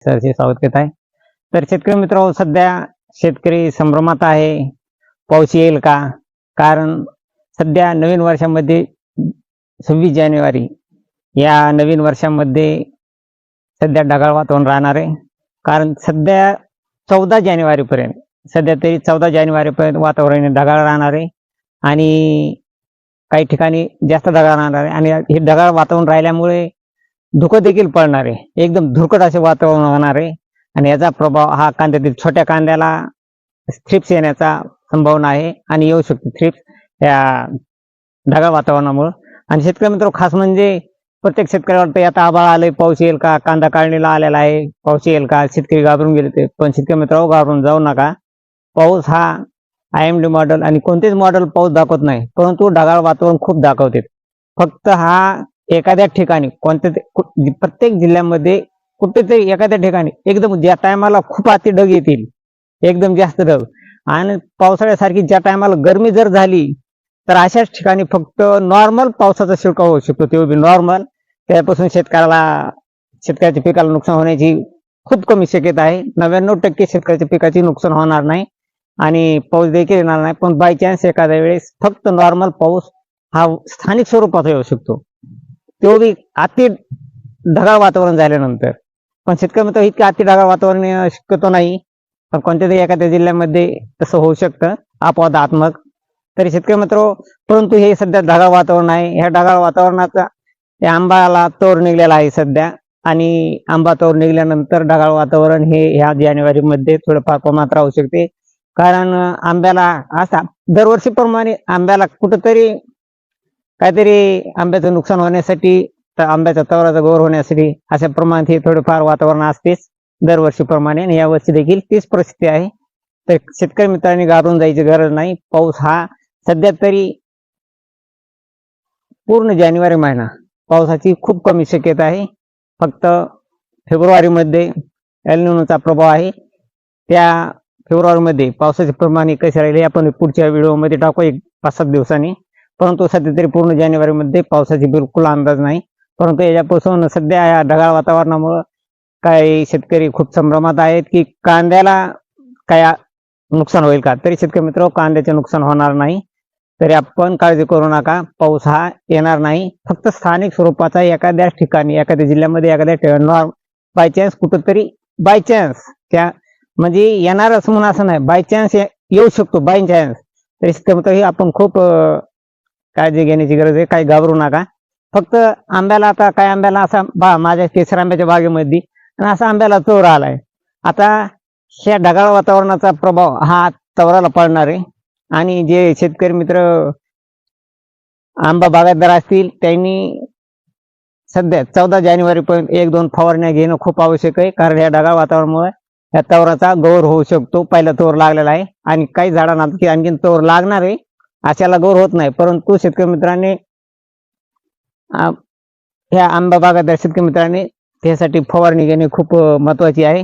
सरचे स्वागत करत आहे. तर शेतकरी मित्र, सध्या शेतकरी संभ्रमात आहे. पाऊस येईल का? कारण सध्या नवीन वर्षामध्ये 26 जानेवारी या नवीन वर्षामध्ये सध्या ढगाळ वातावरण राहणार आहे. कारण सध्या 14 जानेवारीपर्यंत सध्या तरी 14 जानेवारीपर्यंत वातावरण ढगाळ राहणार आहे आणि काही ठिकाणी जास्त ढगाळ राहणार आहे. आणि हे ढगाळ वातावरण राहिल्यामुळे धुकं देखील पडणार आहे. एकदम धुरकट असे वातावरण होणार आहे आणि याचा प्रभाव हा कांद्यातील छोट्या कांद्याला थ्रिप्स येण्याचा संभावना आहे आणि येऊ शकते थ्रिप्स या ढगाळ वातावरणामुळे. आणि शेतकरी मित्र, खास म्हणजे प्रत्येक शेतकरी वाटतं आता आभाळ आलंय, पाऊस येईल का, कांदा काढणीला आलेला आहे, पाऊस येईल का, शेतकरी घाबरून गेले ते. पण शेतकरी मित्र, घाबरून जाऊ नका. पाऊस हा IMD मॉडेल आणि कोणतेच मॉडेल पाऊस दाखवत नाही, परंतु ढगाळ वातावरण खूप दाखवते. फक्त हा एखाद्या ठिकाणी प्रत्येक जिल्ह्यामध्ये कुठेतरी एखाद्या ठिकाणी एकदम ज्या टायमाला खूप अति ढग येतील, एकदम जास्त ढग, आणि पावसाळ्यासारखी ज्या टायमाला गरमी जर झाली तर अशाच ठिकाणी फक्त नॉर्मल पावसाचा शिरकाव होऊ शकतो, ते बी नॉर्मल. त्यापासून शेतकऱ्याच्या पिकाला नुकसान होण्याची खूप कमी शक्यता आहे. 99% शेतकऱ्याच्या पिकाची नुकसान होणार नाही आणि पाऊस देखील येणार नाही. पण बाय चान्स एखाद्या वेळेस फक्त नॉर्मल पाऊस हा स्थानिक स्वरूपात येऊ शकतो, तो बी अति ढगाळ वातावरण झाल्यानंतर. पण शेतकरी मित्र, इतकं अति ढगाळ वातावरण शक्यतो नाही, पण कोणत्यातरी एखाद्या जिल्ह्यामध्ये तसं होऊ शकतं अपवादात्मक. तरी शेतकरी मित्र, परंतु हे सध्या ढगाळ वातावरण आहे. ह्या ढगाळ वातावरणाचा या आंबाला तोर निघलेला आहे सध्या, आणि आंबा तोर निघल्यानंतर ढगाळ वातावरण हे ह्या जानेवारीमध्ये थोडंफार प्रमाणात राहू शकते. कारण आंब्याला असा दरवर्षीप्रमाणे आंब्याला कुठंतरी काहीतरी आंब्याचं नुकसान होण्यासाठी, तर आंब्याच्या तवराचा गौर होण्यासाठी अशा प्रमाणात हे थोडेफार वातावरण असतेच दरवर्षीप्रमाणे, आणि यावर्षी देखील तीच परिस्थिती आहे. तर शेतकरी मित्रांनी घाबरून जायची गरज नाही. पाऊस हा सध्या तरी पूर्ण जानेवारी महिना पावसाची खूप कमी शक्यता आहे. फक्त फेब्रुवारीमध्ये एल निनोचा प्रभाव आहे. त्या फेब्रुवारीमध्ये पावसाचे प्रमाण कसे राहिले आपण पुढच्या व्हिडिओमध्ये टाकू 5-7 दिवसांनी. परंतु सध्या तरी पूर्ण जानेवारीमध्ये पावसाची बिलकुल अंदाज नाही. परंतु याच्यापासून सध्या या ढगाळ वातावरणामुळे काही शेतकरी खूप संभ्रमात आहेत की कांद्याला काय नुकसान होईल का. तरी शेतकरी मित्र, कांद्याचे नुकसान होणार नाही, तरी आपण काळजी करू नका. पाऊस हा येणार नाही, फक्त स्थानिक स्वरूपाचा एखाद्या ठिकाणी, एखाद्या जिल्ह्यामध्ये, एखाद्या ठिकाणी बायचान्स कुठंतरी बायचान्स त्या म्हणजे येणार असं म्हणून असं नाही, बायचान्स येऊ शकतो बायचान्स. तरी शेतकरी मित्र, ही आपण खूप काळजी घेण्याची गरज आहे. काही घाबरू नका. फक्त आंब्याला आता काय आंब्याला असा माझ्या केसर आंब्याच्या बागेमध्ये आणि असा आंब्याला चोर आलाय. आता ह्या ढगाळ वातावरणाचा प्रभाव हा तवराला पडणार आहे. आणि जे शेतकरी मित्र आंबा बागायतदार असतील त्यांनी सध्या 14 जानेवारीपर्यंत 1-2 फवारण्या घेणं खूप आवश्यक आहे. कारण या ढगाळ वातावरणामुळे या तवराचा गौर होऊ शकतो. पहिला तोर लागलेला आहे आणि काही झाडांना आणखी तोर लागणार आहे, अशाला गौर होत नाही. परंतु शेतकरी मित्रांनी ह्या आंबा बागायतदार शेतकरी मित्रांनी त्यासाठी फवारणी घेणे खूप महत्वाची आहे.